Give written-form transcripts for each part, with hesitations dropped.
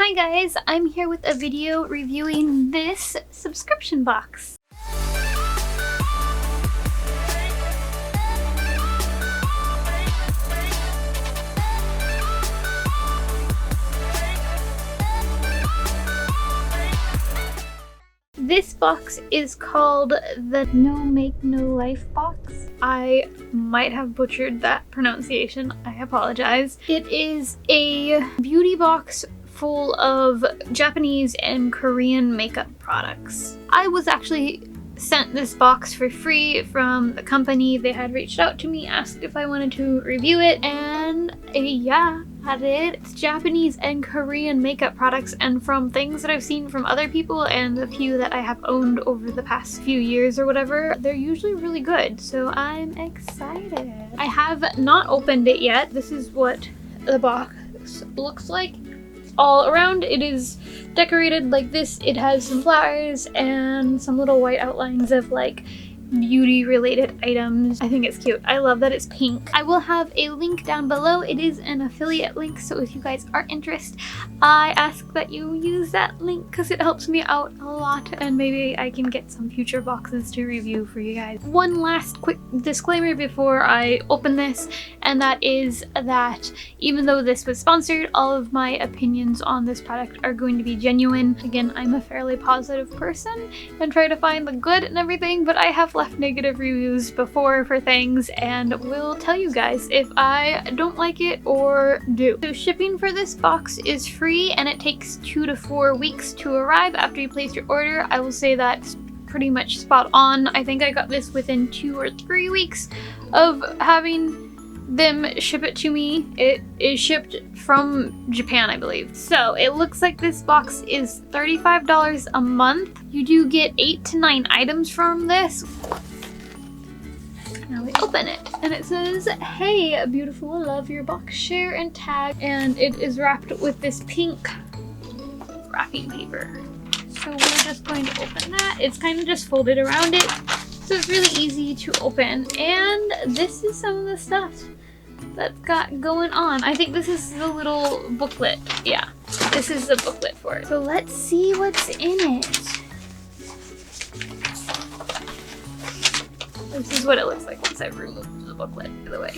Hi guys, I'm here with a video reviewing this subscription box. This box is called the NoMakeNoLife box. I might have butchered that pronunciation, I apologize. It is a beauty box full of Japanese and Korean makeup products. I was actually sent this box for free from the company. They had reached out to me, asked if I wanted to review it, and yeah, I did. It's Japanese and Korean makeup products, and from things that I've seen from other people and the few that I have owned over the past few years or whatever, they're usually really good, so I'm excited. I have not opened it yet. This is what the box looks like. All around it is decorated like this. It has some flowers and some little white outlines of like beauty related items. I think it's cute. I love that it's pink. I will have a link down below. It is an affiliate link, so if you guys are interested, I ask that you use that link because it helps me out a lot and maybe I can get some future boxes to review for you guys. One last quick disclaimer before I open this, and that is that even though this was sponsored, all of my opinions on this product are going to be genuine. Again, I'm a fairly positive person and try to find the good and everything, but I have left negative reviews before for things and will tell you guys if I don't like it or do. So shipping for this box is free and it takes 2 to 4 weeks to arrive after you place your order. I will say that's pretty much spot on. I think I got this within 2 or 3 weeks of having them ship it to me. It is shipped from Japan, I believe. So it looks like this box is $35 a month. You do get 8 to 9 items from this. Now we open it and it says, "Hey, beautiful, love your box, share and tag." And it is wrapped with this pink wrapping paper. So we're just going to open that. It's kind of just folded around it, so it's really easy to open. And this is some of the stuff that's got going on. I think this is the little booklet. Yeah, this is the booklet for it. So let's see what's in it. This is what it looks like once I've removed the booklet, by the way.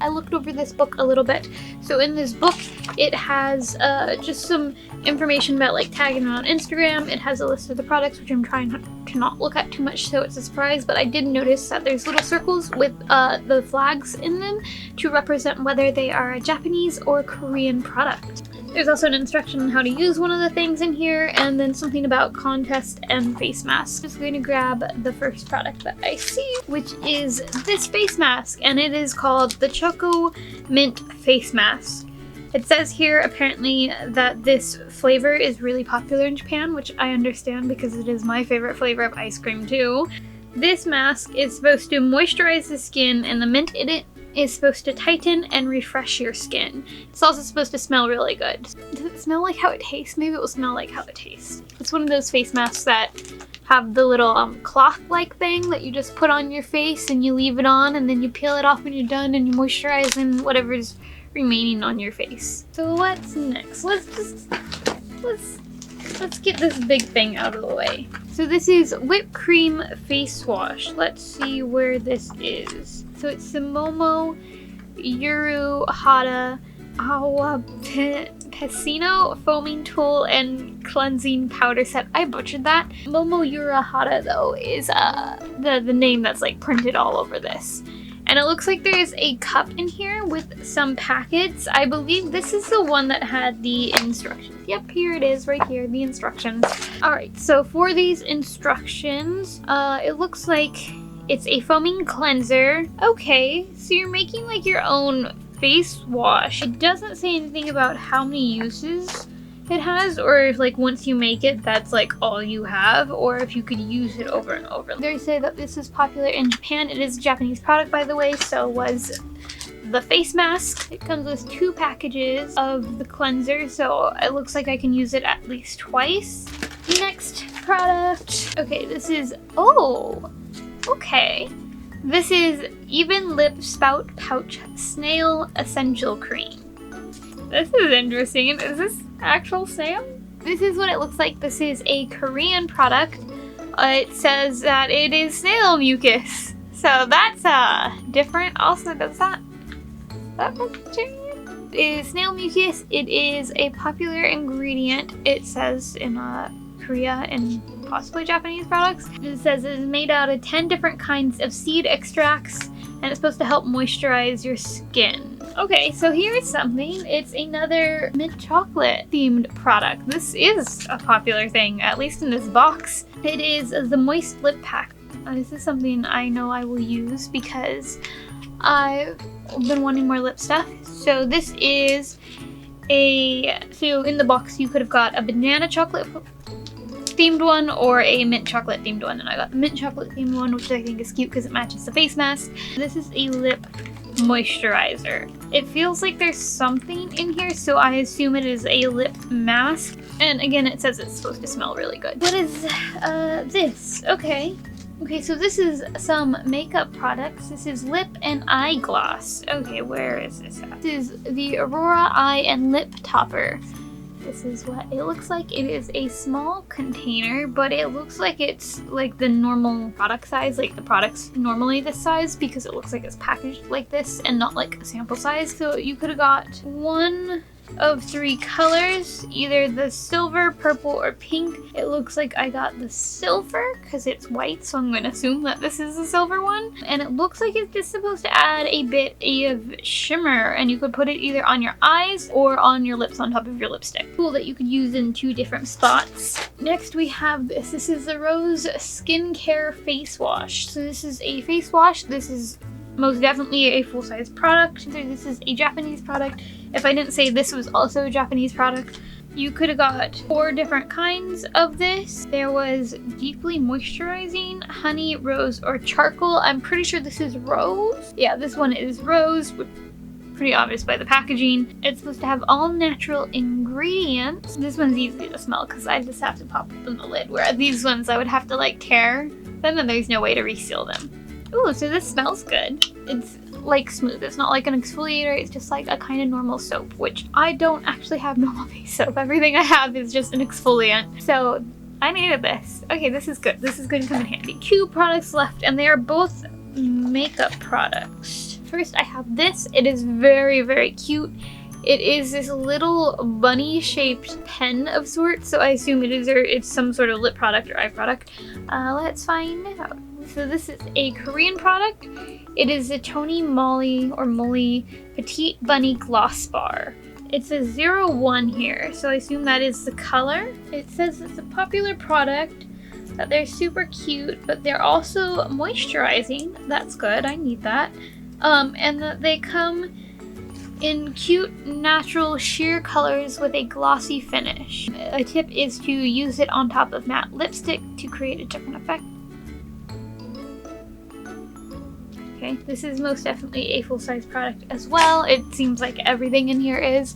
I looked over this book a little bit. So in this book, it has just some information about like tagging it on Instagram. It has a list of the products, which I'm trying to not look at too much so it's a surprise, but I did notice that there's little circles with the flags in them to represent whether they are a Japanese or Korean product. There's also an instruction on how to use one of the things in here, and then something about contest and face masks. I'm just going to grab the first product that I see, which is this face mask, and it is called the Choco Mint Face Mask. It says here apparently that this flavor is really popular in Japan, which I understand because it is my favorite flavor of ice cream too. This mask is supposed to moisturize the skin, and the mint in it is supposed to tighten and refresh your skin. It's also supposed to smell really good. Does it smell like how it tastes? Maybe it will smell like how it tastes. It's one of those face masks that have the little cloth-like thing that you just put on your face and you leave it on and then you peel it off when you're done and you moisturize and whatever's remaining on your face. So what's next? Let's get this big thing out of the way. So this is whipped cream face wash. Let's see where this is. So it's the Momo Yuru Hada Awa Pesino foaming tool and cleansing powder set. I butchered that. Momo Yuru Hada though is the name that's like printed all over this. And it looks like there's a cup in here with some packets. I believe this is the one that had the instructions. Yep, here it is right here, the instructions. Alright, so for these instructions, it looks like it's a foaming cleanser. Okay, so you're making like your own face wash. It doesn't say anything about how many uses it has, or if like once you make it that's like all you have, or if you could use it over and over. They say that this is popular in Japan. It is a Japanese product, by the way, so was the face mask. It comes with 2 packages of the cleanser, so it looks like I can use it at least twice. Next product. Okay, this is, oh, okay. This is Even Lip Spout Pouch Snail Essential Cream. This is interesting. Is this actual snail? This is what it looks like. This is a Korean product. It says that it is snail mucus. So that's different. Also, does that vegetarian? It is snail mucus. It is a popular ingredient. It says in Korea and possibly Japanese products. It says it is made out of 10 different kinds of seed extracts, and it's supposed to help moisturize your skin. Okay, so here's something. It's another mint chocolate themed product. This is a popular thing, at least in this box. It is the Moist Lip Pack. This is something I know I will use because I've been wanting more lip stuff. So this is so in the box you could have got a banana chocolate themed one or a mint chocolate themed one, and I got the mint chocolate themed one, which I think is cute because it matches the face mask. This is a lip moisturizer. It feels like there's something in here, so I assume it is a lip mask. And again, it says it's supposed to smell really good. What is this? Okay, so this is some makeup products. This is lip and eye gloss. Okay, where is this at? This is the Aurora Eye and Lip Topper. This is what it looks like. It is a small container, but it looks like it's like the normal product size, like the product's normally this size, because it looks like it's packaged like this and not like a sample size. So you could have got one of 3 colors, either the silver, purple, or pink. It looks like I got the silver because it's white, so I'm going to assume that this is the silver one. And it looks like it's just supposed to add a bit of shimmer, and you could put it either on your eyes or on your lips on top of your lipstick. Cool that you could use in 2 different spots. Next we have this. This is the Rose Skincare Face Wash. So this is a face wash. This is most definitely a full-size product. This is a Japanese product. If I didn't say this was also a Japanese product, you could have got 4 different kinds of this. There was deeply moisturizing, honey, rose, or charcoal. I'm pretty sure this is rose. Yeah, this one is rose. Pretty obvious by the packaging. It's supposed to have all natural ingredients. This one's easy to smell because I just have to pop open the lid, whereas these ones I would have to like tear them and there's no way to reseal them. Ooh, so this smells good. It's like smooth. It's not like an exfoliator. It's just like a kind of normal soap, which I don't actually have normal face soap. Everything I have is just an exfoliant. So I needed this. Okay, this is good. This is going to come in handy. 2 products left, and they are both makeup products. First, I have this. It is very, very cute. It is this little bunny-shaped pen of sorts, so I assume it's some sort of lip product or eye product. Let's find out. So this is a Korean product. It is the Tony Moly Petite Bunny Gloss Bar. It's a 01 here, so I assume that is the color. It says it's a popular product, that they're super cute, but they're also moisturizing. That's good, I need that. And that they come in cute, natural, sheer colors with a glossy finish. A tip is to use it on top of matte lipstick to create a different effect. Okay, this is most definitely a full-size product as well. It seems like everything in here is.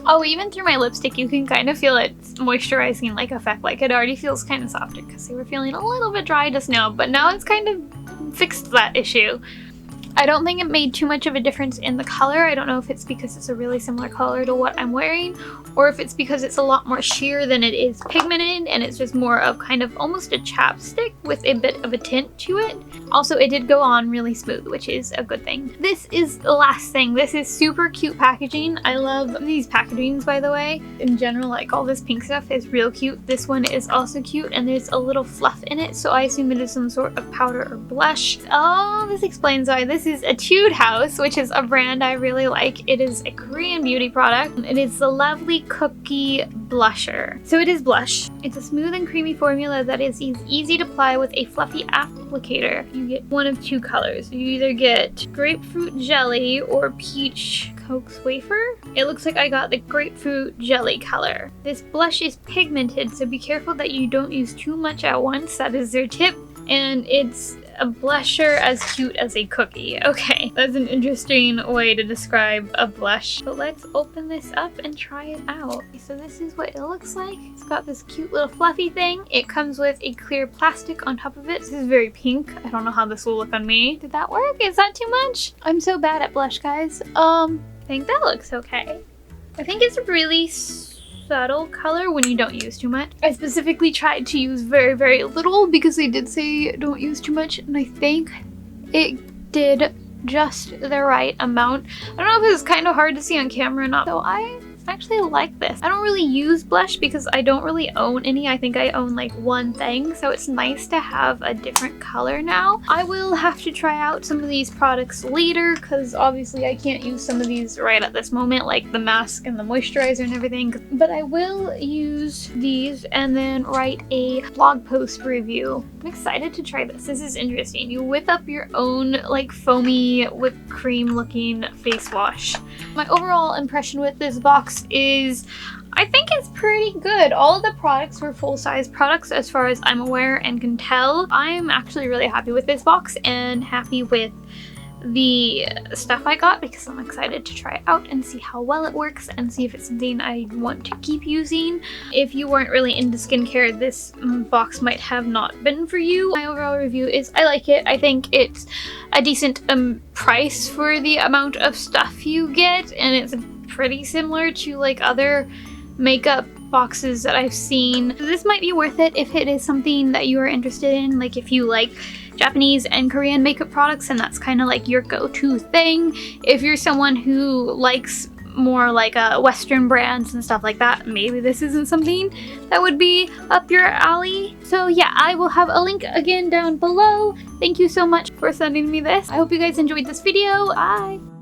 Oh, even through my lipstick you can kind of feel its moisturizing like effect. Like it already feels kind of softer because they were feeling a little bit dry just now, but now it's kind of fixed that issue. I don't think it made too much of a difference in the color. I don't know if it's because it's a really similar color to what I'm wearing, or if it's because it's a lot more sheer than it is pigmented, and it's just more of kind of almost a chapstick with a bit of a tint to it. Also, it did go on really smooth, which is a good thing. This is the last thing. This is super cute packaging. I love these packagings, by the way. In general, like all this pink stuff is real cute. This one is also cute, and there's a little fluff in it, so I assume it is some sort of powder or blush. Oh, this explains why. This is Etude House, which is a brand I really like. It is a Korean beauty product. It is the Lovely Cookie Blusher. So it is blush. It's a smooth and creamy formula that is easy to apply with a fluffy applicator. You get one of 2 colors. You either get grapefruit jelly or peach Coke's wafer. It looks like I got the grapefruit jelly color. This blush is pigmented, so be careful that you don't use too much at once. That is their tip. And it's a blusher as cute as a cookie. Okay, that's an interesting way to describe a blush. But let's open this up and try it out. So this is what it looks like. It's got this cute little fluffy thing. It comes with a clear plastic on top of it. This is very pink. I don't know how this will look on me. Did that work? Is that too much? I'm so bad at blush, guys. I think that looks okay. I think it's a really subtle color when you don't use too much. I specifically tried to use very, very little because they did say don't use too much, and I think it did just the right amount. I don't know if it's kind of hard to see on camera or not, so I actually like this. I don't really use blush because I don't really own any. I think I own like one thing, so it's nice to have a different color now. I will have to try out some of these products later because obviously I can't use some of these right at this moment, like the mask and the moisturizer and everything, but I will use these and then write a blog post review. I'm excited to try this. This is interesting. You whip up your own like foamy whipped cream looking face wash. My overall impression with this box is I think it's pretty good. All of the products were full-size products as far as I'm aware and can tell. I'm actually really happy with this box and happy with the stuff I got because I'm excited to try it out and see how well it works and see if it's something I want to keep using. If you weren't really into skincare, this box might have not been for you. My overall review is I like it. I think it's a decent price for the amount of stuff you get, and it's pretty similar to like other makeup boxes that I've seen. This might be worth it if it is something that you are interested in, like if you like Japanese and Korean makeup products and that's kind of like your go-to thing. If you're someone who likes more like Western brands and stuff like that, maybe this isn't something that would be up your alley. So yeah, I will have a link again down below. Thank you so much for sending me this. I hope you guys enjoyed this video. Bye!